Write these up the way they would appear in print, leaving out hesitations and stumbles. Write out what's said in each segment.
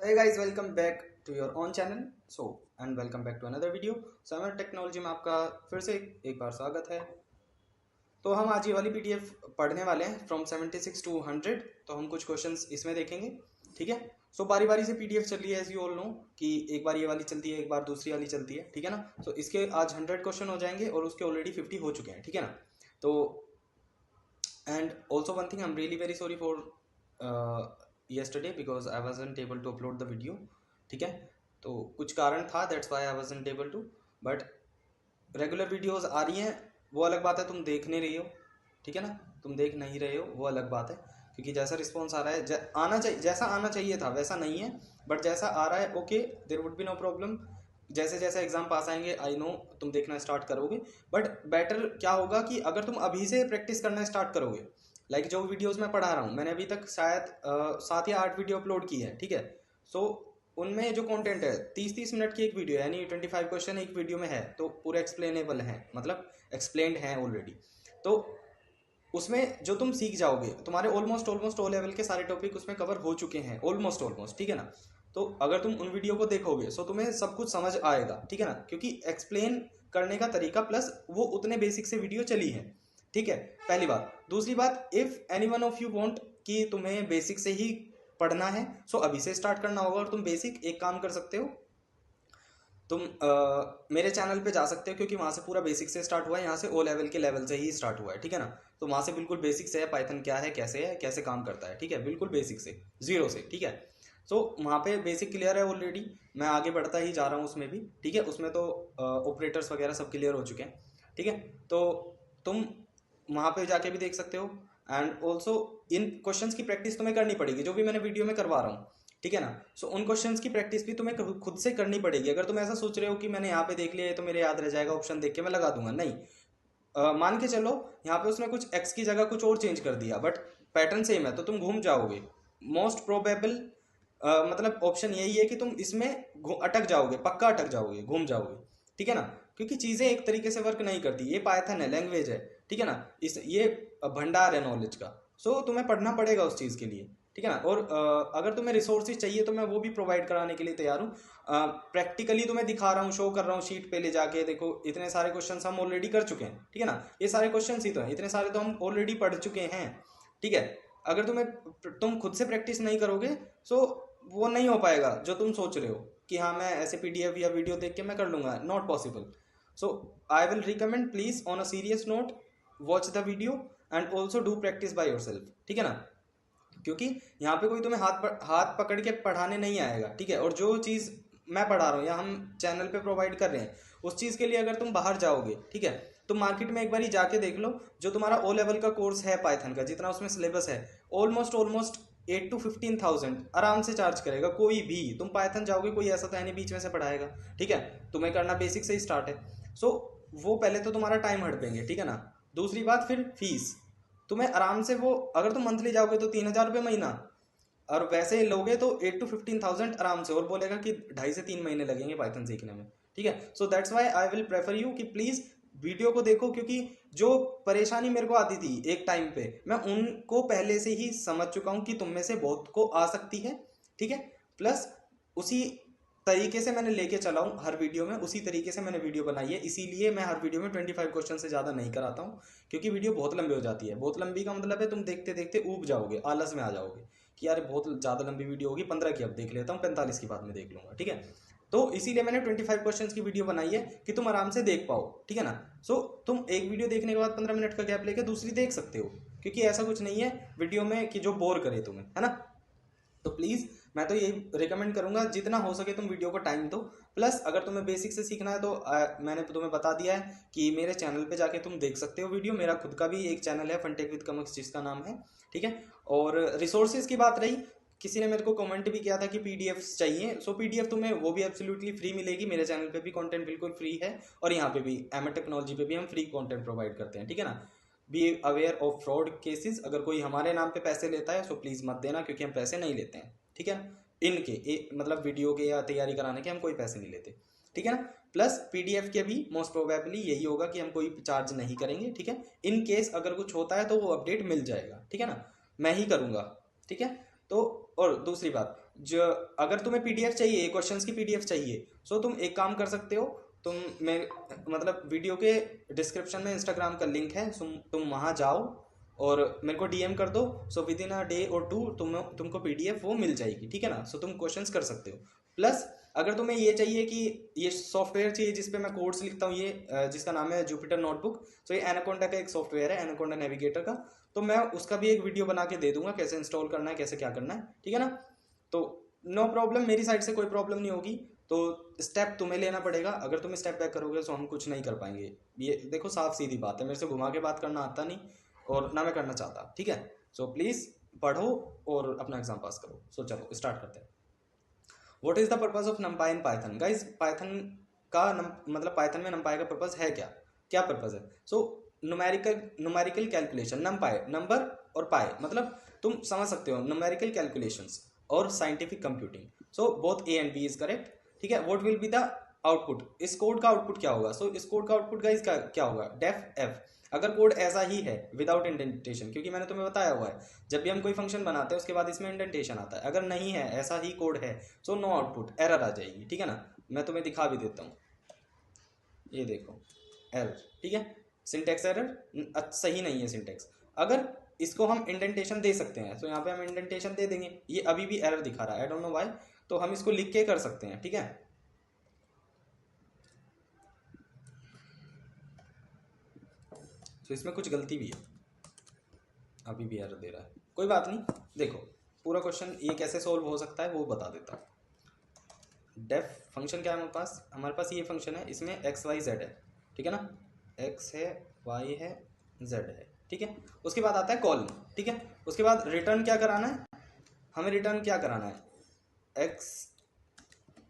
Hey guys, welcome back to your own channel. And welcome back to another video. Summer technology में आपका फिर से एक बार स्वागत है। तो हम आज ये वाली पीडीएफ पढ़ने वाले हैं फ्रॉम 76 टू 100। तो हम कुछ क्वेश्चंस इसमें देखेंगे, ठीक है। बारी बारी से पीडीएफ चल रही है, एज यू ऑल नो कि एक बार ये वाली चलती है, एक बार दूसरी वाली चलती है, ठीक है ना। इसके आज 100 क्वेश्चन हो जाएंगे और उसके ऑलरेडी 50 हो चुके हैं, ठीक है ना। तो and also one thing, I am really very sorry for yesterday because I wasn't able to upload the video, ठीक है। तो कुछ कारण था, that's why I wasn't able to, but regular videos आ रही हैं, वो अलग बात है। तुम देख नहीं रही हो, ठीक है ना, तुम देख नहीं रहे हो, वो अलग बात है। क्योंकि जैसा रिस्पॉन्स आ रहा है आना चाहिए, जैसा आना चाहिए था वैसा नहीं है, बट जैसा आ रहा है okay, there would be no problem. जैसे जैसे एग्जाम पास आएंगे आई नो तुम देखना स्टार्ट करोगे, बट बेटर क्या होगा कि अगर तुम अभी से प्रैक्टिस करना स्टार्ट करोगे, लाइक जो वीडियोस मैं पढ़ा रहा हूँ, मैंने अभी तक शायद 7 या 8 वीडियो अपलोड की है, ठीक है। उनमें जो कंटेंट है 30-30 मिनट की एक वीडियो है, यानी 25 क्वेश्चन एक वीडियो में है, तो पूरे एक्सप्लेनेबल हैं, मतलब एक्सप्लेन्ड हैं ऑलरेडी। तो उसमें जो तुम सीख जाओगे, तुम्हारे ऑलमोस्ट ओ लेवल के सारे टॉपिक उसमें कवर हो चुके हैं, ऑलमोस्ट, ठीक है ना। तो अगर तुम उन वीडियो को देखोगे तो तुम्हें सब कुछ समझ आएगा, ठीक है ना, क्योंकि एक्सप्लेन करने का तरीका प्लस वो उतने बेसिक से वीडियो चली है, ठीक है। पहली बात। दूसरी बात, if any one of you want कि तुम्हें बेसिक से ही पढ़ना है, अभी से स्टार्ट करना होगा। और तुम बेसिक एक काम कर सकते हो, तुम मेरे चैनल पे जा सकते हो, क्योंकि वहाँ से पूरा बेसिक से स्टार्ट हुआ है, यहाँ से ओ लेवल के लेवल से ही स्टार्ट हुआ है, ठीक है ना। तो वहाँ से बिल्कुल बेसिक से है, पाइथन क्या है, कैसे काम करता है, ठीक है, बिल्कुल बेसिक से, जीरो से, ठीक है। वहाँ पे बेसिक क्लियर है ऑलरेडी, मैं आगे बढ़ता ही जा रहा हूँ उसमें भी, ठीक है। उसमें तो ऑपरेटर्स वगैरह सब क्लियर हो चुके हैं, ठीक है। तो तुम वहाँ पे जाके भी देख सकते हो। एंड ऑल्सो इन क्वेश्चंस की प्रैक्टिस तुम्हें करनी पड़ेगी, जो भी मैंने वीडियो में करवा रहा हूँ, ठीक है ना। उन क्वेश्चंस की प्रैक्टिस भी तुम्हें खुद से करनी पड़ेगी। अगर तुम ऐसा सोच रहे हो कि मैंने यहाँ पे देख लिया है तो मेरे याद रह जाएगा, ऑप्शन देख के मैं लगा दूंगा, नहीं। मान के चलो यहाँ पे उसने कुछ एक्स की जगह कुछ और चेंज कर दिया, बट पैटर्न सेम है, तो तुम घूम जाओगे। मोस्ट प्रोबेबल मतलब ऑप्शन यही है कि तुम इसमें अटक जाओगे, पक्का अटक जाओगे, घूम जाओगे, ठीक है ना। क्योंकि चीज़ें एक तरीके से वर्क नहीं करती, ये पाइथन है, लैंग्वेज है, ठीक है ना। ये भंडार है नॉलेज का। तुम्हें पढ़ना पड़ेगा उस चीज़ के लिए, ठीक है ना। और अगर तुम्हें रिसोर्सेज चाहिए तो मैं वो भी प्रोवाइड कराने के लिए तैयार हूँ। प्रैक्टिकली तुम्हें दिखा रहा हूँ, शो कर रहा हूँ, शीट पे ले जाके देखो, इतने सारे क्वेश्चन हम ऑलरेडी कर चुके हैं, ठीक है ना। ये सारे क्वेश्चन ही तो हैं, इतने सारे तो हम ऑलरेडी पढ़ चुके हैं, ठीक है। अगर तुम खुद से प्रैक्टिस नहीं करोगे वो नहीं हो पाएगा जो तुम सोच रहे हो कि हाँ मैं ऐसे पीडीएफ या वीडियो देख के मैं कर लूँगा, not possible. I will recommend please on a serious note, watch the video and also do practice by yourself, ठीक है ना। क्योंकि यहाँ पे कोई तुम्हें हाथ पकड़ के पढ़ाने नहीं आएगा, ठीक है। और जो चीज़ मैं पढ़ा रहा हूँ या हम चैनल पे प्रोवाइड कर रहे हैं, उस चीज़ के लिए अगर तुम बाहर जाओगे, ठीक है, तो मार्केट में एक बार जाके देख लो, जो तुम्हारा ओ लेवल का कोर्स है पाइथन का, जितना उसमें सिलेबस है, ऑलमोस्ट 8 to 15,000 आराम से चार्ज करेगा कोई भी। तुम पाइथन जाओगे, कोई ऐसा तो है नहीं बीच में से पढ़ाएगा, ठीक है। तुम्हें करना बेसिक से ही स्टार्ट है। वो पहले तो तुम्हारा टाइम हड़पेंगे, ठीक है ना। दूसरी बात, फिर फीस तुम्हें आराम से, वो अगर तुम मंथली जाओगे तो 3,000 रुपये महीना, और वैसे लोगे तो 8 to 15,000 आराम से। और बोलेगा कि 2.5 से 3 महीने लगेंगे पाइथन सीखने में, ठीक है। That's why I will prefer you कि प्लीज़ वीडियो को देखो, क्योंकि जो परेशानी मेरे को आती थी एक टाइम पे, मैं उनको पहले से ही समझ चुका हूँ कि तुम में से बहुत को आ सकती है, ठीक है। प्लस उसी तरीके से मैंने लेके चला हूँ हर वीडियो में, उसी तरीके से मैंने वीडियो बनाई है, इसीलिए मैं हर वीडियो में 25 क्वेश्चन से ज़्यादा नहीं कराता हूँ, क्योंकि वीडियो बहुत लंबी हो जाती है। बहुत लंबी का मतलब है तुम देखते देखते ऊब जाओगे, आलस में आ जाओगे कि यार बहुत ज़्यादा लंबी वीडियो होगी, 15 की अब देख लेता हूँ, 45 की बाद में देख लूँगा, ठीक है। तो इसीलिए मैंने 25 क्वेश्चन की वीडियो बनाई है कि तुम आराम से देख पाओ, ठीक है ना। तुम एक वीडियो देखने के बाद 15 मिनट का गैप लेकर दूसरी देख सकते हो, क्योंकि ऐसा कुछ नहीं है वीडियो में कि जो बोर करे तुम्हें, है ना। तो प्लीज़ मैं तो यही रिकमेंड करूंगा, जितना हो सके तुम वीडियो को टाइम दो। प्लस अगर तुम्हें बेसिक से सीखना है तो मैंने तुम्हें बता दिया है कि मेरे चैनल पे जाके तुम देख सकते हो वीडियो। मेरा खुद का भी एक चैनल है, फनटेक विद कमक्स, जिसका नाम है, ठीक है। और रिसोर्सेज की बात रही, किसी ने मेरे को कमेंट भी किया था कि पीडीएफ चाहिए। पीडीएफ तुम्हें वो भी एब्सोल्युटली फ्री मिलेगी, मेरे चैनल पे भी कंटेंट बिल्कुल फ्री है, और यहाँ पे भी एमएट टेक्नोलॉजी पे भी हम फ्री कंटेंट प्रोवाइड करते हैं, ठीक है ना। Be aware of fraud cases, अगर कोई हमारे नाम पे पैसे लेता है प्लीज़ मत देना, क्योंकि हम पैसे नहीं लेते हैं, ठीक है ना। मतलब वीडियो के या तैयारी कराने के हम कोई पैसे नहीं लेते, ठीक है ना। प्लस पीडीएफ के भी मोस्ट प्रोबेबली यही होगा कि हम कोई चार्ज नहीं करेंगे, ठीक है। इन केस अगर कुछ होता है तो वो अपडेट मिल जाएगा, ठीक है ना, मैं ही करूँगा, ठीक है। और दूसरी बात, जो अगर तुम्हें पीडीएफ चाहिए, क्वेश्चंस की पीडीएफ चाहिए, सो तुम एक काम कर सकते हो, तुम मैं मतलब वीडियो के डिस्क्रिप्शन में इंस्टाग्राम का लिंक है, तुम वहाँ जाओ और मेरे को डीएम कर दो। So with in a day और टू तुमको पीडीएफ वो मिल जाएगी, ठीक है ना। सो तुम क्वेश्चंस कर सकते हो। प्लस अगर तुम्हें ये चाहिए कि ये सॉफ्टवेयर चाहिए जिसपे मैं कोड्स लिखता हूँ, ये जिसका नाम है जुपिटर नोटबुक। सो ये एनाकोंडा का एक सॉफ्टवेयर है, एनाकोंडा नेविगेटर का। तो मैं उसका भी एक वीडियो बना के दे दूंगा, कैसे इंस्टॉल करना है, कैसे क्या करना है, ठीक है ना। तो नो प्रॉब्लम, मेरी साइड से कोई प्रॉब्लम नहीं होगी। तो स्टेप तुम्हें लेना पड़ेगा, अगर तुम स्टेप बैक करोगे तो हम कुछ नहीं कर पाएंगे। ये देखो साफ सीधी बात है, मेरे से घुमा के बात करना आता नहीं और ना मैं करना चाहता, ठीक है। सो प्लीज़ पढ़ो और अपना एग्जाम पास करो। सो चलो स्टार्ट करते हैं। What is the purpose of नंपाई in Python guys? Python का मतलब पाइथन में नंपाई का पर्पज है क्या? क्या पर्पज है? So numerical calculation, NumPy number और पाई मतलब तुम समझ सकते हो, न्यूमेरिकल कैलकुलेशंस और scientific computing. So both A and B is correct, ठीक है। What will be the output? इस कोड का आउटपुट क्या होगा? सो इस कोड का आउटपुट गाइज क्या होगा? Def F. अगर कोड ऐसा ही है विदाउट इंडेंटेशन, क्योंकि मैंने तुम्हें बताया हुआ है जब भी हम कोई फंक्शन बनाते हैं उसके बाद इसमें इंडेंटेशन आता है, अगर नहीं है ऐसा ही कोड है सो नो आउटपुट, एरर आ जाएगी, ठीक है ना। मैं तुम्हें दिखा भी देता हूँ, ये देखो एरर, ठीक है। सिंटेक्स एरर, सही नहीं है सिंटेक्स। अगर इसको हम इंडेंटेशन दे सकते हैं तो यहाँ पे हम इंडेंटेशन दे देंगे, ये अभी भी एरर दिखा रहा है, आई डोंट नो व्हाई। तो हम इसको लिख के कर सकते हैं, ठीक है। तो इसमें कुछ गलती भी है, अभी भी एरर दे रहा है, कोई बात नहीं। देखो पूरा क्वेश्चन ये कैसे सोल्व हो सकता है वो बता देता हूँ। डेफ फंक्शन क्या है हमारे पास ये फंक्शन है, इसमें एक्स वाई जेड है, ठीक है ना। एक्स है, वाई है, जेड है, ठीक है। उसके बाद आता है कॉलन, ठीक है। उसके बाद रिटर्न क्या कराना है हमें? रिटर्न क्या कराना है? X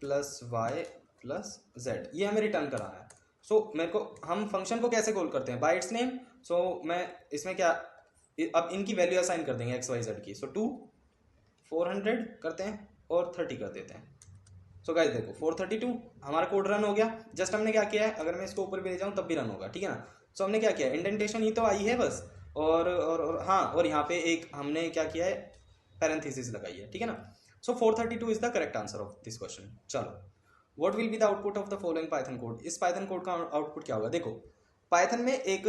plus Y plus Z, ये हमें रिटर्न कराना है। सो मेरे को, हम फंक्शन को कैसे कॉल करते हैं? Bye it's name. सो मैं इसमें क्या, अब इनकी वैल्यू असाइन कर देंगे एक्स वाई जेड की। सो 2 400 करते हैं और 30 कर देते हैं। सो गाइस देखो 432 हमारा कोड रन हो गया। जस्ट हमने क्या किया है, अगर मैं इसको ऊपर भी ले जाऊँ तब भी रन होगा, ठीक है ना। सो हमने क्या किया, इंडेंटेशन ही तो आई है बस, और हाँ, और यहाँ पे एक हमने क्या किया है, पैरेंथेसिस लगाई है, ठीक है ना। So 432 is the correct answer of this question. चलो, what will be the output of the following Python code? इस पाइथन कोड का आउटपुट क्या होगा? देखो पाइथन में एक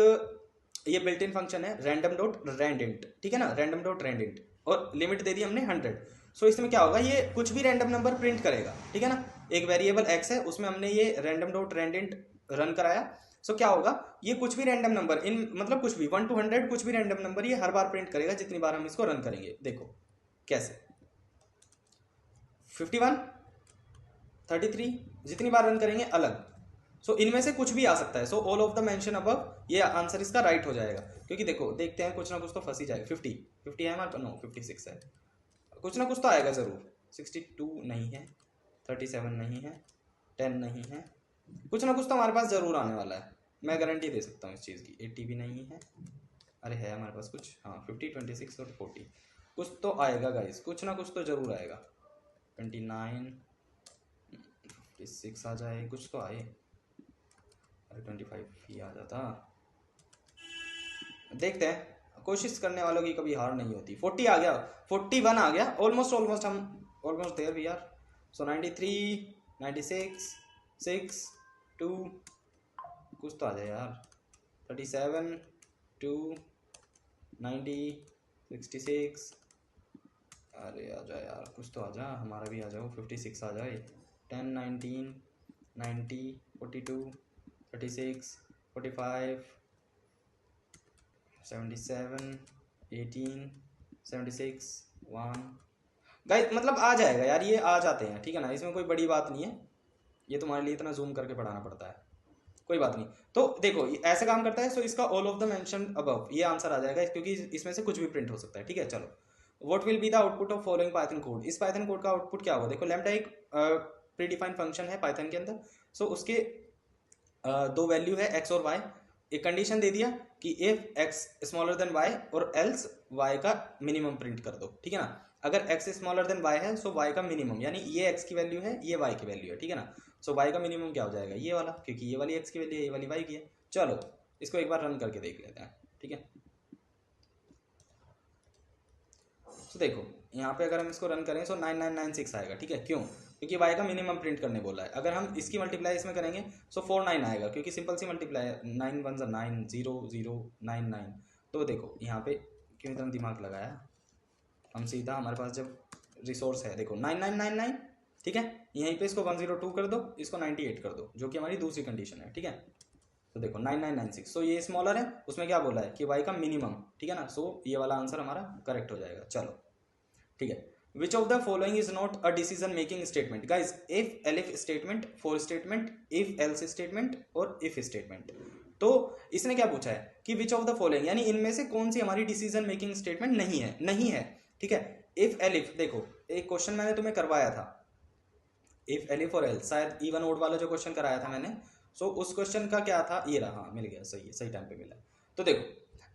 ये बिल्ट इन फंक्शन है रैंडम डॉट रैंडेंट, ठीक है ना, रैंडम डॉट रैंडेंट, और लिमिट दे दी हमने 100। सो इसमें क्या होगा, ये कुछ भी रैंडम नंबर प्रिंट करेगा, ठीक है ना। एक वेरिएबल एक्स है, उसमें हमने ये रैंडम डॉट रैंडेंट रन कराया। सो क्या होगा, ये कुछ भी रैंडम नंबर, इन मतलब कुछ भी 1 to 100 कुछ भी रैंडम नंबर ये हर बार प्रिंट करेगा जितनी बार हम इसको रन करेंगे। देखो कैसे, 51 33 जितनी बार रन करेंगे अलग। सो इनमें से कुछ भी आ सकता है। So all of the mention above, ये आंसर इसका राइट हो जाएगा, क्योंकि देखो देखते हैं कुछ ना कुछ तो फंस ही जाएगा। 50 है हमारे पास, नो 56 है, कुछ ना कुछ तो आएगा ज़रूर। 62 नहीं है, 37 नहीं है, 10 नहीं है, कुछ ना कुछ तो हमारे पास ज़रूर आने वाला है, मैं गारंटी दे सकता हूँ इस चीज़ की। 80 भी नहीं है, अरे है हमारे पास कुछ, हाँ 50 26 और 40 कुछ तो आएगा गाइस, कुछ ना कुछ तो ज़रूर आएगा। 29 56 आ जाए, कुछ तो आए, अरे 25 ही आ जाता। देखते हैं, कोशिश करने वालों की कभी हार नहीं होती। 40 आ गया, 41 आ गया, ऑलमोस्ट हम almost there we are. So 93 96 6 2 कुछ तो आ जाए यार, 37 2 90 66, अरे आ जाए यार, कुछ तो आ जा, हमारा भी आ जाओ, 56 आ जाए, 10 19 90 42 36 45 77 18 76 1 गाइस, मतलब आ जाएगा यार, ये आ जाते हैं, ठीक है ना, इसमें कोई बड़ी बात नहीं है। ये तुम्हारे लिए इतना जूम करके पढ़ाना पड़ता है, कोई बात नहीं। तो देखो ऐसे काम करता है। सो इसका all of the mention above ये आंसर आ जाएगा, क्योंकि इसमें से कुछ भी प्रिंट हो सकता है, ठीक है। चलो, what will be the output of following Python code? इस पाइथन कोड का आउटपुट क्या होगा? देखो लैम्डा एक प्रीडिफाइंड फंक्शन है पाइथन के अंदर। सो उसके दो वैल्यू है एक्स और वाई। एक कंडीशन दे दिया कि if X smaller than Y और एल्स वाई का मिनिमम प्रिंट कर दो, ठीक है ना। अगर एक्स स्मॉलर देन वाई है सो वाई का मिनिमम, यानी ये एक्स की वैल्यू है, ये वाई की वैल्यू है, ठीक है ना। सो वाई का मिनिमम क्या हो जाएगा, ये वाला, क्योंकि ये वाली एक्स की वैल्यू है, ये वाली वाई की है। चलो इसको एक बार रन करके देख लेते हैं, ठीक है। सो देखो यहाँ पे अगर हम इसको रन करें तो 9996 आएगा, ठीक है। क्यों? क्योंकि y का मिनिमम प्रिंट करने बोला है। अगर हम इसकी मल्टीप्लाई इसमें करेंगे तो 49 आएगा, क्योंकि सिंपल सी मल्टीप्लाई है, 9 1 9, 0 0 9 9। तो देखो यहाँ पे क्यों इतना दिमाग लगाया, हम सीधा हमारे पास जब रिसोर्स है, देखो 9999, ठीक है। यहीं पे इसको 102 कर दो, इसको 98 कर दो, जो कि हमारी दूसरी कंडीशन है, ठीक है। तो देखो 9996, सो ये स्मॉलर है, उसमें क्या बोला है कि y का मिनिमम, ठीक है ना। सो ये वाला आंसर हमारा करेक्ट हो जाएगा। चलो ठीक है। विच of the following is not a decision making statement? Guys, if elif statement, for statement, if else statement और इफ स्टेटमेंट। तो इसने क्या पूछा है कि विच ऑफ द फॉलोइंग, यानी इनमें से कौन सी हमारी डिसीजन मेकिंग स्टेटमेंट नहीं है, नहीं है, ठीक है। इफ एलिफ, देखो एक क्वेश्चन मैंने तुम्हें करवाया था, इफ एलिफ और एल्स, शायद इवन ओड वाला जो क्वेश्चन कराया था मैंने, सो उस क्वेश्चन का क्या था, ये रहा, मिल गया, सही है, सही टाइम पे मिला। तो देखो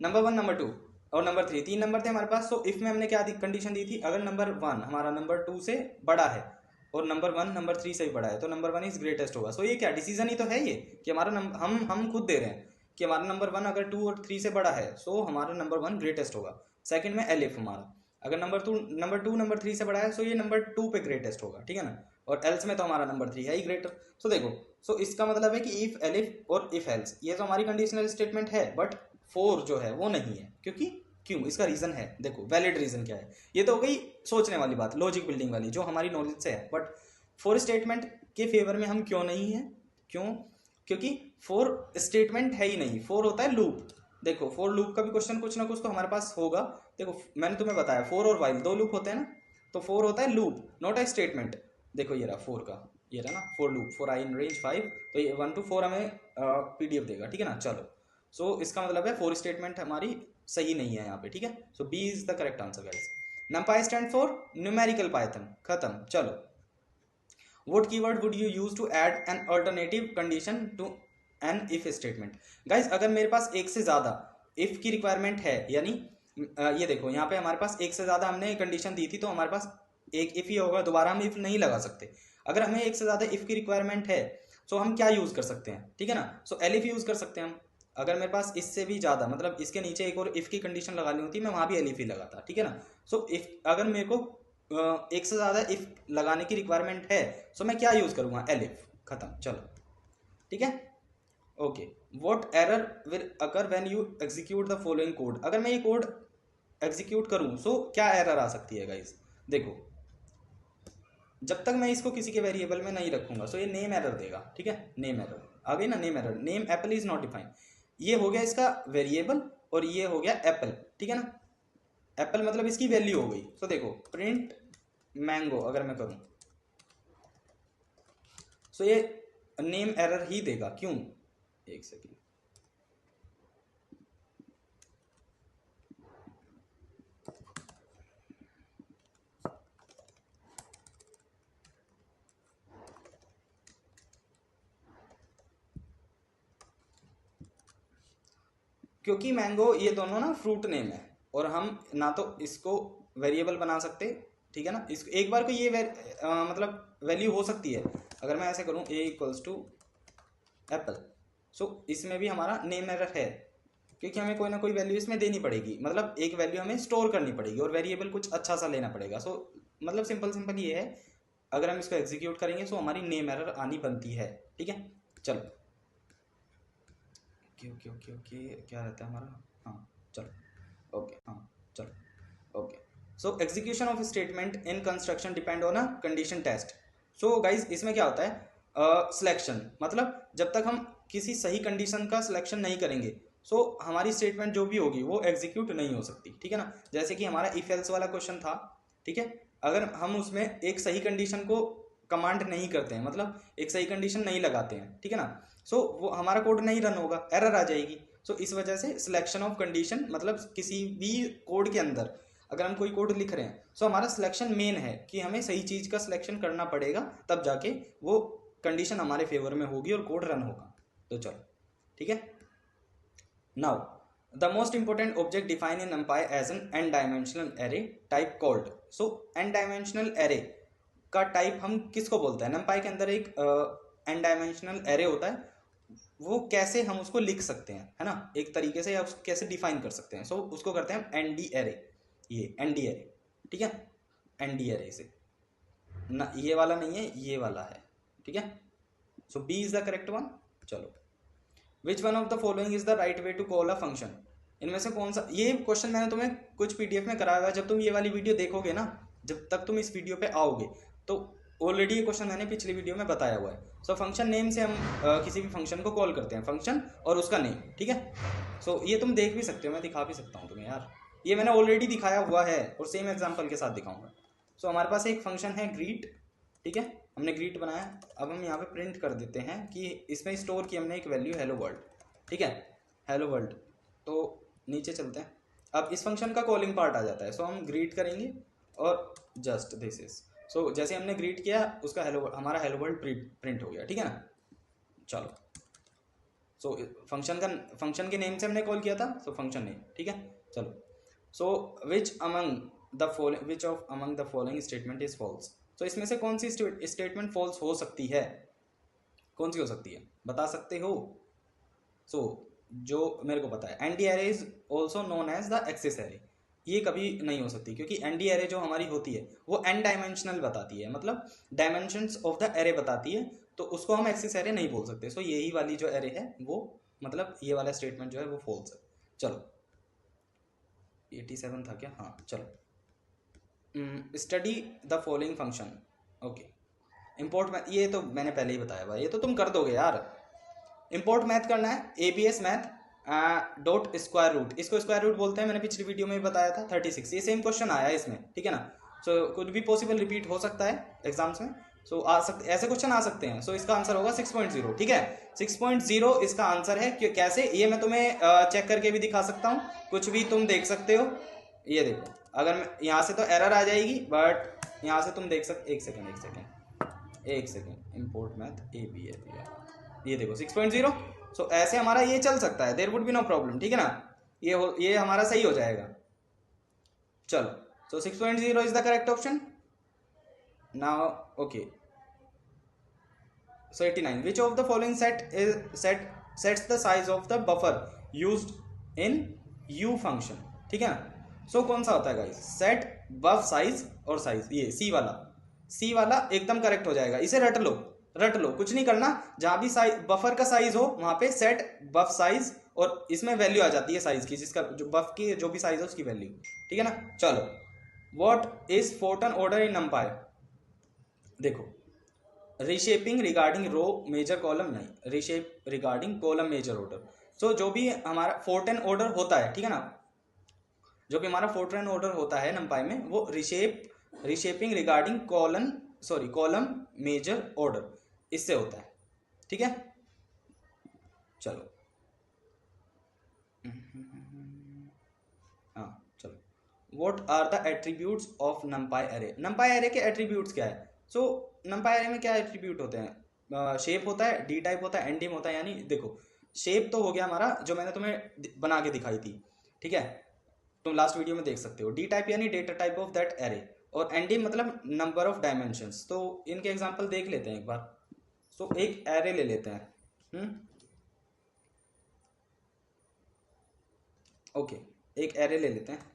नंबर 1, नंबर 2 और नंबर 3, 3 नंबर थे हमारे पास। तो इफ में हमने क्या कंडीशन दी थी, अगर नंबर 1 हमारा नंबर 2 से बड़ा है और नंबर 1 नंबर 3 से भी बड़ा है, तो नंबर 1 इज ग्रेटेस्ट होगा। सो ये क्या डिसीजन ही तो है ये, कि हमारा हम खुद दे रहे हैं कि हमारा नंबर 1 अगर 2 और 3 से बड़ा है, सो हमारा नंबर 1 ग्रेटेस्ट होगा। सेकंड में एलिफ हमारा, अगर नंबर 2 नंबर 3 से बड़ा है, सो ये नंबर 2 पे ग्रेटेस्ट होगा, ठीक है ना। और एल्स में तो हमारा नंबर 3 है ही ग्रेटर। सो देखो, सो इसका मतलब है कि इफ एलिफ और इफ एल्स ये तो हमारी कंडीशनल स्टेटमेंट है, बट फोर जो है वो नहीं है। क्योंकि क्यों? इसका रीजन है, देखो वैलिड रीजन क्या है। ये तो हो गई सोचने वाली बात, लॉजिक बिल्डिंग वाली, जो हमारी नॉलेज से है। बट फोर स्टेटमेंट के फेवर में हम क्यों नहीं है? क्यों? क्योंकि फोर स्टेटमेंट है ही नहीं, फोर होता है लूप। देखो फोर लूप का भी क्वेश्चन कुछ ना कुछ तो हमारे पास होगा। देखो मैंने तुम्हें बताया फोर और वाइल 2 लूप होते हैं ना, तो फोर होता है लूप, नॉट अ स्टेटमेंट। देखो ये रहा फोर का, ये रहा ना for loop, for I in range 5, तो ये 1 to 4 हमें पीडीएफ देगा, ठीक है ना। चलो, सो इसका मतलब है फोर स्टेटमेंट हमारी सही नहीं है यहाँ पे, ठीक है। So B is the correct answer guys. numpy stand for numerical Python, खत्म। चलो, what keyword would you use to add an alternative condition to an if statement? Guys, अगर मेरे पास एक से ज्यादा if की रिक्वायरमेंट है, यानी ये देखो यहाँ पे हमारे पास एक से ज्यादा हमने कंडीशन दी थी, तो हमारे पास एक if ही होगा, दोबारा हम if नहीं लगा सकते। अगर हमें एक से ज्यादा if की रिक्वायरमेंट है, तो हम क्या यूज कर सकते हैं, ठीक है ना। सो elif यूज कर सकते हैं हम। अगर मेरे पास इससे भी ज्यादा, मतलब इसके नीचे एक और if की कंडीशन लगानी होती, मैं वहां भी elif ही लगाता, ठीक है ना। सो if अगर मेरे को एक से ज्यादा इफ लगाने की रिक्वायरमेंट है, सो मैं क्या यूज करूंगा, एलिफ, खत्म। चलो ठीक है, okay. What error will occur when you execute the following code? अगर मैं ये कोड एग्जीक्यूट करूं, सो क्या एरर आ सकती है गाइस? देखो, जब तक मैं इसको किसी के वेरिएबल में नहीं रखूंगा, सो ये नेम एरर देगा, ठीक है। नेम एरर आ गई ना, name error, name Apple is not defined. ये हो गया इसका वेरिएबल और ये हो गया एप्पल, ठीक है ना। एप्पल मतलब इसकी वैल्यू हो गई। तो देखो प्रिंट मैंगो अगर मैं करूं, सो ये नेम एरर ही देगा। क्यों? एक सेकेंड, क्योंकि मैंगो ये दोनों ना फ्रूट नेम है, और हम ना तो इसको वेरिएबल बना सकते, ठीक है ना। इसको एक बार को ये मतलब वैल्यू हो सकती है। अगर मैं ऐसे करूं a इक्वल्स टू एप्पल, सो इसमें भी हमारा नेम एरर है, क्योंकि हमें कोई ना कोई वैल्यू इसमें देनी पड़ेगी, मतलब एक वैल्यू हमें स्टोर करनी पड़ेगी और वेरिएबल कुछ अच्छा सा लेना पड़ेगा। सो मतलब सिंपल ये है, अगर हम इसको एग्जीक्यूट करेंगे तो हमारी नेम एरर आनी बनती है, ठीक है। चलो ओके ओके ओके, क्या रहता है हमारा, हाँ चलो ओके, हाँ चलो okay. So execution of statement in construction depend on a condition test. So guys, इसमें क्या होता है, सिलेक्शन, मतलब जब तक हम किसी सही कंडीशन का सिलेक्शन नहीं करेंगे, सो हमारी स्टेटमेंट जो भी होगी वो एग्जीक्यूट नहीं हो सकती, ठीक है ना। जैसे कि हमारा इफ एल्स वाला क्वेश्चन था, ठीक है। अगर हम उसमें एक सही कंडीशन को कमांड नहीं करते हैं, मतलब एक सही कंडीशन नहीं लगाते हैं, ठीक है ना, सो वो हमारा कोड नहीं रन होगा, एरर आ जाएगी। सो इस वजह से सिलेक्शन ऑफ कंडीशन, मतलब किसी भी कोड के अंदर अगर हम कोई कोड लिख रहे हैं, सो हमारा सिलेक्शन मेन है कि हमें सही चीज का सिलेक्शन करना पड़ेगा, तब जाके वो कंडीशन हमारे फेवर में होगी और कोड रन होगा। तो चलो ठीक है। Now the most important object define in NumPy as an n dimensional array type called. So n dimensional array का टाइप हम किसको बोलते हैं? NumPy के अंदर एक n डायमेंशनल एरे होता है, वो कैसे हम उसको लिख सकते हैं, है ना, एक तरीके से, या उसको कैसे डिफाइन कर सकते हैं। सो उसको करते हैं ND एरे, ये ND एरे, ठीक है, एनडी एरे से ना, ये वाला नहीं है, ये वाला है, ठीक है। So B is the correct one. चलो, which one of the following is the right way to call a function, इनमें से कौन सा, ये क्वेश्चन मैंने तुम्हें कुछ पीडीएफ में कराया हुआ है, जब तुम ये वाली वीडियो देखोगे ना, जब तक तुम इस वीडियो पे आओगे तो ऑलरेडी ये क्वेश्चन मैंने पिछली वीडियो में बताया हुआ है। सो फंक्शन नेम से हम किसी भी फंक्शन को कॉल करते हैं, फंक्शन और उसका नेम, ठीक है। सो ये तुम देख भी सकते हो, मैं दिखा भी सकता हूँ तुम्हें यार, ये मैंने ऑलरेडी दिखाया हुआ है और सेम एग्जाम्पल के साथ दिखाऊंगा। सो हमारे पास एक फंक्शन है ग्रीट, ठीक है, हमने ग्रीट बनाया। अब हम यहाँ पे प्रिंट कर देते हैं कि इसमें स्टोर की हमने एक वैल्यू हेलो वर्ल्ड, ठीक है, हेलो वर्ल्ड। तो नीचे चलते हैं, अब इस फंक्शन का कॉलिंग पार्ट आ जाता है। सो हम ग्रीट करेंगे और जस्ट दिस इज, सो जैसे हमने ग्रीट किया उसका हमारा हेलो वर्ल्ड प्रिंट हो गया, ठीक है ना। चलो, सो फंक्शन के नेम से हमने कॉल किया था, सो फंक्शन नेम, ठीक है। चलो, so which of among the following statement is false, तो इसमें से कौन सी स्टेटमेंट फॉल्स हो सकती है, कौन सी हो सकती है, बता सकते हो। सो जो मेरे को पता है, ND array is also known as the access array, ये कभी नहीं हो सकती, क्योंकि एनडी एरे जो हमारी होती है वो एन डायमेंशनल बताती है, मतलब डायमेंशंस ऑफ द एरे बताती है, तो उसको हम एक्सेस एरे नहीं बोल सकते। सो यही वाली जो एरे है वो, मतलब ये वाला स्टेटमेंट जो है वो फॉल्स है। चलो, 87 था क्या, हाँ चलो, study the following function, okay. Import math, ये तो मैंने पहले ही बताया हुआ, ये तो तुम कर दोगे यार। इम्पोर्ट मैथ करना है, ABS math dot square root, इसको स्क्वायर रूट बोलते हैं, मैंने पिछली वीडियो में बताया था 36, ये सेम क्वेश्चन आया है इसमें, ठीक है ना। सो कुछ भी पॉसिबल रिपीट हो सकता है एग्जाम्स में, सो आ सकते, ऐसे क्वेश्चन आ सकते हैं। सो इसका आंसर होगा 6.0, ठीक है, 6.0 इसका आंसर है। कैसे, ये मैं तुम्हें चेक करके भी दिखा सकता हूँ, कुछ भी तुम देख सकते हो। ये देखो, अगर मैं यहाँ से तो एरर आ जाएगी, बट यहाँ से तुम देख सकते, एक सेकेंड, इम्पोर्ट मैथ ABS, ये देखो 6.0। सो ऐसे हमारा ये चल सकता है, there would be no problem, ठीक है ना, ये हमारा सही हो जाएगा। चलो, so 6.0 is the correct option now, okay. So 89, which of the following sets the size of the buffer used in U function, ठीक है ना। सो कौन सा होता है गाइस, सेट बफ साइज और साइज, ये सी वाला एकदम करेक्ट हो जाएगा, इसे रट लो, कुछ नहीं करना, जहां भी साइज बफर का साइज हो वहां पे सेट बफ साइज, और इसमें वैल्यू आ जाती है साइज की, जिसका जो बफ की जो भी साइज है उसकी वैल्यू, ठीक है ना। चलो, what is Fortran order in NumPy, देखो, reshaping regarding row major column नहीं, reshape regarding column major order. So जो भी हमारा फोर्टन ऑर्डर होता है, ठीक है ना, जो भी हमारा फोर्टन ऑर्डर होता है नंपाई में, वो reshaping regarding column major order, इससे होता है, ठीक है। चलो, हाँ चलो, what are the attributes of NumPy array, NumPy array के एट्रीब्यूट्स क्या है। सो नंपाई एरे में क्या एट्रीब्यूट होते हैं, शेप होता है, डी टाइप होता है, एंडिम होता है। यानी देखो, शेप तो हो गया हमारा, जो मैंने तुम्हें बना के दिखाई थी, ठीक है, तुम लास्ट वीडियो में देख सकते हो। डी टाइप यानी data type of that array, और एंडिम मतलब नंबर ऑफ डायमेंशंस। तो इनके एग्जांपल देख लेते हैं एक बार। सो एक एरे ले लेते हैं, ओके, एक एरे ले लेते हैं,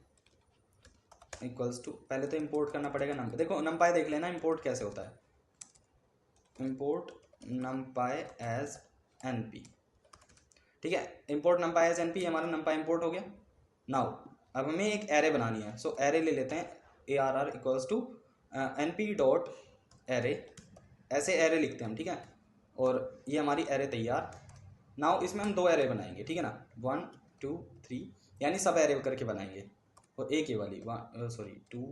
इक्वल्स टू, पहले तो इंपोर्ट करना पड़ेगा नंपाई। देखो नंपाई देख लेना इंपोर्ट कैसे होता है, इंपोर्ट नंपाई एज NP, ठीक है, इंपोर्ट नंपाई एज NP, हमारा नंपाई इंपोर्ट हो गया। नाउ अब हमें एक एरे बनानी है, सो एरे ले लेते हैं, ARR equals to NP dot array, ऐसे एरे लिखते हैं हम, ठीक है, और ये हमारी एरे तैयार। नाउ इसमें हम दो एरे बनाएंगे, ठीक है ना, 1 2 3, यानी सब एरे करके बनाएंगे, और एक ये वाली 2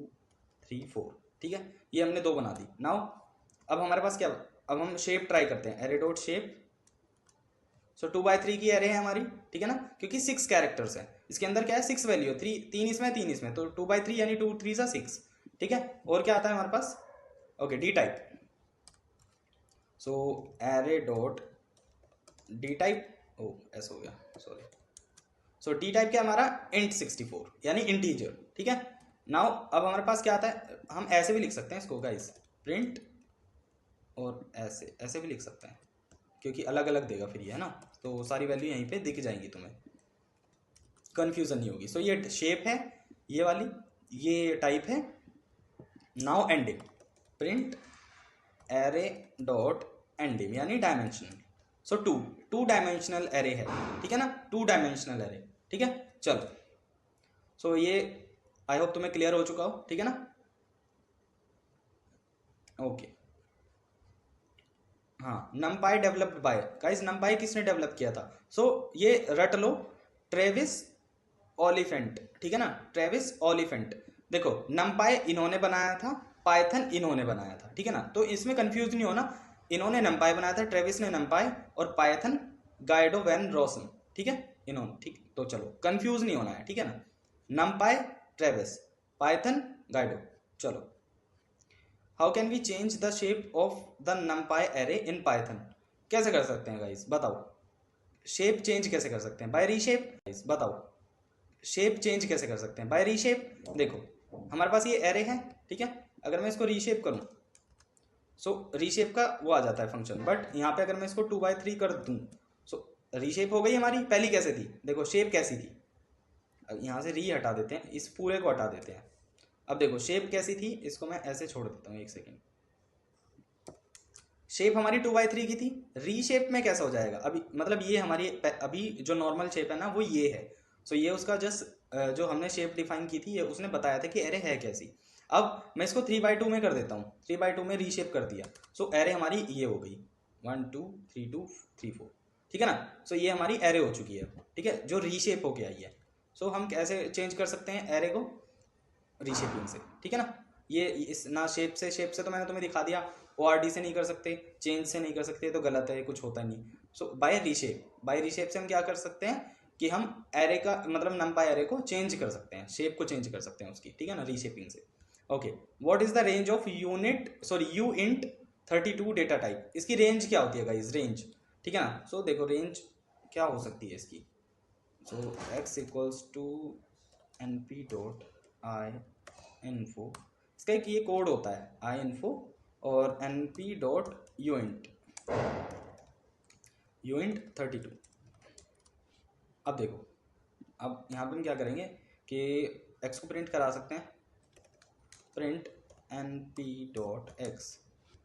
3 4, ठीक है, ये हमने दो बना दी। नाउ अब हमारे पास क्या, अब हम शेप ट्राई करते हैं, एरे डॉट शेप। सो 2x3 की एरे है हमारी, ठीक है ना, क्योंकि 6 कैरेक्टर्स है, इसके अंदर क्या है 6 वैल्यू, 3 इसमें, तो 2x3 यानी 2 3 6, ठीक है। और क्या आता है हमारे पास, ओके, डी टाइप। सो एरे डॉट डी टाइप, ओ ऐसा हो गया, सॉरी। सो डी टाइप क्या हमारा, int 64 यानी इंटीजर, ठीक है। नाउ अब हमारे पास क्या आता है, हम ऐसे भी लिख सकते हैं इसको गाइस, प्रिंट, और ऐसे भी लिख सकते हैं, क्योंकि अलग अलग देगा फिर ये, है ना, तो सारी वैल्यू यहीं पे दिख जाएंगी, तुम्हें कंफ्यूजन नहीं होगी। सो ये शेप है ये वाली, ये टाइप है, now ending, print array dot ending यानी डायमेंशनल। सो टू डायमेंशनल एरे है, ठीक है ना, 2 डायमेंशनल एरे, ठीक है। चलो, सो ये आई होप तुम्हें क्लियर हो चुका हो, ठीक है ना। ओके, हाँ, नमपाई डेवलप्ड बाय, गाइस नमपाई किसने डेवलप किया था? सो ये रट लो, ट्रेविस ओलिफेंट, ठीक है ना, ट्रेविस ओलिफेंट। देखो, नमपाई इन्होंने बनाया था, पाइथन इन्होंने बनाया था, ठीक है ना। तो इसमें कंफ्यूज नहीं होना, इन्होंने नमपाई बनाया था, ट्रेविस ने नमपाई, और पाइथन गाइडो वैन रोसन, ठीक है, इन्होंने, ठीक। तो चलो कंफ्यूज नहीं होना है, ठीक है ना। NumPy Travis, Python Guido. चलो, how can we change the shape of the NumPy array in Python? कैसे कर सकते हैं गाइस, बताओ। शेप चेंज कैसे कर सकते हैं? By reshape. गाइस बताओ, शेप चेंज कैसे कर सकते हैं? By reshape. देखो, हमारे पास ये एरे है, ठीक है। अगर मैं इसको रीशेप करूं, सो रीशेप का वो आ जाता है फंक्शन, बट यहाँ पे अगर मैं इसको 2/3 कर दूं, सो रीशेप हो गई हमारी। पहली कैसे थी? देखो, शेप कैसी थी, अब यहाँ से री हटा देते हैं, इस पूरे को हटा देते हैं। अब देखो शेप कैसी थी, इसको मैं ऐसे छोड़ देता हूँ, एक सेकेंड। शेप हमारी 2/3 की थी, रीशेप में कैसा हो जाएगा? अभी मतलब ये हमारी अभी जो नॉर्मल शेप है ना, वो ये है। सो ये उसका जस्ट जो हमने शेप डिफाइन की थी, ये उसने बताया था कि एरे है कैसी। अब मैं इसको 3/2 में कर देता हूँ, 3/2 में रीशेप कर दिया। सो एरे हमारी ये हो गई 1 2 3 2 3 4, ठीक है ना। सो ये हमारी एरे हो चुकी है, ठीक है, जो रीशेप होके आई है। सो हम कैसे चेंज कर सकते हैं एरे को? रीशेपिंग से, ठीक है ना। ये इस ना शेप से तो मैंने तुम्हें दिखा दिया, ORD से नहीं कर सकते, चेंज से नहीं कर सकते, तो गलत है, कुछ होता नहीं। सो बाय रीशेप से हम क्या कर सकते हैं कि हम एरे का मतलब नमपाई एरे को चेंज कर सकते हैं, शेप को चेंज कर सकते हैं उसकी, ठीक है ना, रीशेपिंग से। Okay, what is the range of you int 32 data type? इसकी रेंज क्या होती है गाइस? रेंज, ठीक है ना। सो देखो रेंज क्या हो सकती है इसकी। So x equals to np dot iinfo, इसका एक ये कोड होता है आई इन्फो, और np डॉट यूइंट 32। अब देखो, अब यहाँ पे हम क्या करेंगे कि x को प्रिंट करा सकते हैं, प्रिंट np डॉट एक्स,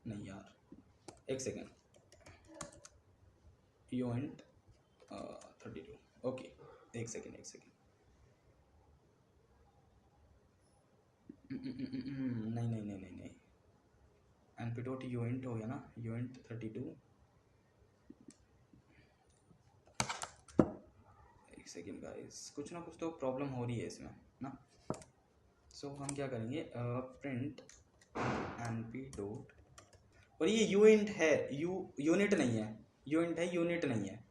नहीं यार, एक सेकेंड, यूइंट 32। ओके, एक सेकेंड, नहीं, np डॉट यूइंट हो गया ना, यूइंट 32। एक सेकेंड गाइस, कुछ ना कुछ तो प्रॉब्लम हो रही है इसमें ना। सो हम क्या करेंगे, प्रिंट np डॉट, और ये यूइंट है, यूनिट नहीं है, यूइंट है, यूनिट नहीं है।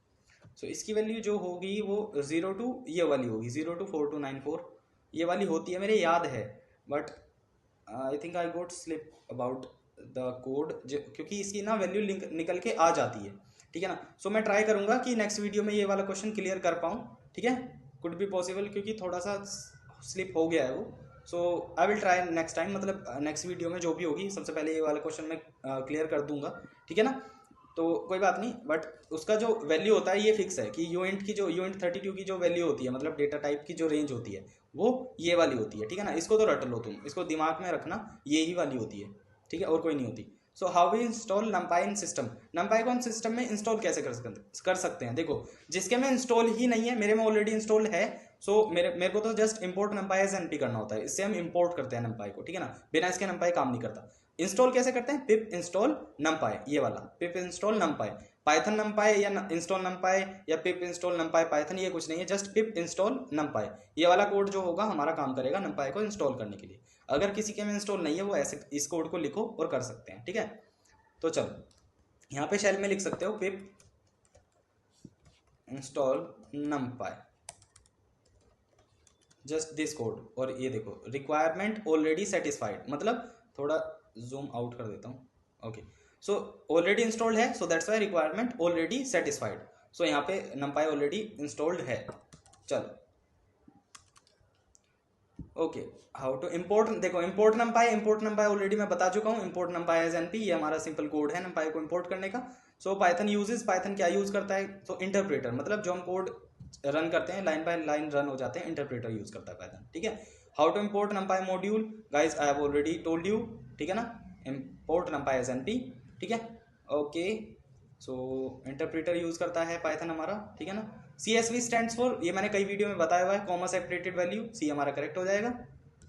सो इसकी वैल्यू जो होगी वो 0 टू ये वाली होगी, 0 to 4294 ये वाली होती है, मेरे याद है, but I think I got slip about the code, क्योंकि इसकी ना वैल्यू निकल के आ जाती है, ठीक है ना। सो मैं ट्राई करूंगा कि नेक्स्ट वीडियो में ये वाला क्वेश्चन क्लियर कर पाऊँ, ठीक है, कुड बी पॉसिबल, क्योंकि थोड़ा सा स्लिप हो गया है वो। So I will try next time, मतलब नेक्स्ट वीडियो में जो भी होगी सबसे पहले ये वाला क्वेश्चन मैं क्लियर कर दूंगा, ठीक है ना। तो कोई बात नहीं, बट उसका जो वैल्यू होता है ये फिक्स है कि यूइंट की जो यूइंट 32 की जो वैल्यू होती है, मतलब डेटा टाइप की जो रेंज होती है वो ये वाली होती है, ठीक है ना। इसको तो रट लो तुम, इसको दिमाग में रखना, ये ही वाली होती है, ठीक है, और कोई नहीं होती। So how we install NumPy in system? NumPy को हम सिस्टम में इंस्टॉल कैसे कर सकते हैं? देखो, जिसके में इंस्टॉल ही नहीं है, मेरे में ऑलरेडी इंस्टॉल है। सो मेरे को तो just import NumPy as NP करना होता है, इससे हम इंपोर्ट करते हैं नमपाई को, ठीक है ना। बिना इसके नमपाई काम नहीं करता। इंस्टॉल कैसे करते हैं? पिप इंस्टॉल नमपाई, ये वाला पिप इंस्टॉल नमपाई, पाइथन नमपाई या इंस्टॉल नमपाई या पिप इंस्टॉल नमपाई पाइथन, ये कुछ नहीं है, जस्ट पिप इंस्टॉल नमपाई, ये वाला कोड जो होगा हमारा काम करेगा नमपाई को इंस्टॉल करने के लिए। अगर किसी के में इंस्टॉल नहीं है, वो ऐसे इस कोड को लिखो और कर सकते हैं, ठीक है। तो चलो, यहाँ पे शेल में लिख सकते हो पिप इंस्टॉल नमपाई, जस्ट दिस कोड, और ये देखो रिक्वायरमेंट ऑलरेडी सेटिस्फाइड, मतलब थोड़ा जूम आउट कर देता हूँ। ओके, सो ऑलरेडी इंस्टॉल्ड है, so that's why requirement already satisfied. So यहाँ पे नमपाई ऑलरेडी इंस्टॉल्ड है। चलो, ओके, हाउ टू इंपोर्ट, देखो इंपोर्ट नमपाई ऑलरेडी मैं बता चुका हूँ, इंपोर्ट नमपाई एज एनपी, ये हमारा सिंपल कोड है नमपाई को इंपोर्ट करने का। सो पाइथन क्या यूज करता है? तो इंटरप्रेटर, मतलब जो हम कोड रन करते हैं लाइन बाय लाइन रन हो जाते हैं, इंटरप्रेटर यूज करता है पाइथन, ठीक है। How to import numpy module, guys I have already told you, ठीक है ना, इम्पोर्ट numpy एज np, ठीक है, ओके। सो इंटरप्रेटर यूज करता है पाइथन हमारा, ठीक है ना। CSV स्टैंड्स फॉर, ये मैंने कई वीडियो में बताया हुआ है, कॉमा सेपरेटेड वैल्यू, सी हमारा करेक्ट हो जाएगा,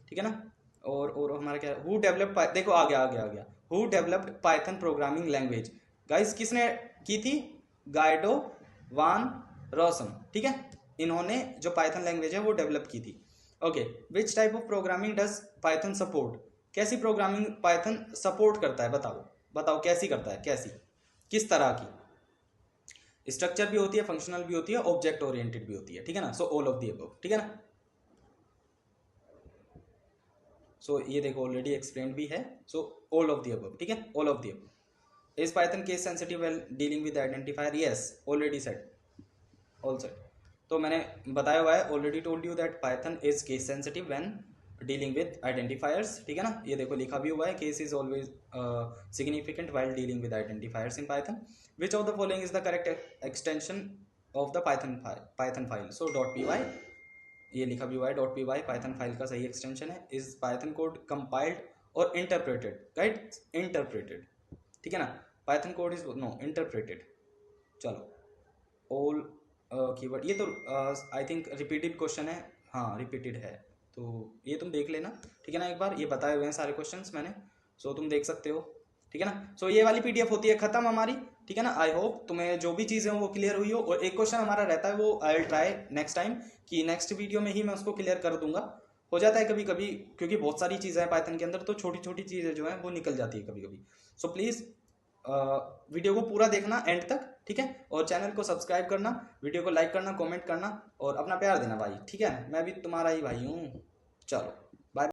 ठीक है ना। और हमारा क्या, हु डेवलप्ड, देखो आ गया, who developed Python programming language, guys किसने की थी, गाइडो वान रोसम, ठीक है, इन्होंने जो पाइथन लैंग्वेज है वो डेवलप की थी। Okay, which type of programming does Python support, कैसी प्रोग्रामिंग पाइथन सपोर्ट करता है, बताओ कैसी करता है, कैसी, किस तरह की, स्ट्रक्चर भी होती है, फंक्शनल भी होती है, ऑब्जेक्ट ओरिएंटेड भी होती है, ठीक है ना। So all of the above, ठीक है ना। सो ये देखो ऑलरेडी एक्सप्लेन भी है, so all of the above, ठीक है, all of the above. Is Python case sensitive when dealing with identifier, yes already said, all said. तो मैंने बताया हुआ है, already told you that Python is case sensitive when dealing with identifiers, ठीक है ना। ये देखो लिखा भी हुआ है, case is always significant while dealing with identifiers in Python, which of the following is the correct extension of the Python file, so .py, ये लिखा भी हुआ है .py पाइथन फाइल का सही एक्सटेंशन है। इज पाइथन कोड कंपाइल्ड और interpreted, right, interpreted, ठीक है ना, Python code is no interpreted. चलो ऑल कीवर्ड, ये तो आई थिंक रिपीटेड क्वेश्चन है, हाँ रिपीटेड है, तो ये तुम देख लेना, ठीक है ना, एक बार ये बताए हुए हैं सारे क्वेश्चंस मैंने, सो तुम देख सकते हो, ठीक है ना। सो ये वाली PDF होती है खत्म हमारी, ठीक है ना। आई होप तुम्हें जो भी चीज़ें वो क्लियर हुई हो, और एक क्वेश्चन हमारा रहता है वो आई विल ट्राई नेक्स्ट टाइम कि नेक्स्ट वीडियो में ही मैं उसको क्लियर कर दूंगा। हो जाता है कभी कभी, क्योंकि बहुत सारी चीज़ें हैं पाइथन के अंदर, तो छोटी छोटी चीज़ें जो हैं वो निकल जाती है कभी कभी। सो प्लीज़ वीडियो को पूरा देखना एंड तक, ठीक है, और चैनल को सब्सक्राइब करना, वीडियो को लाइक करना, कमेंट करना, और अपना प्यार देना भाई, ठीक है, मैं भी तुम्हारा ही भाई हूँ। चलो।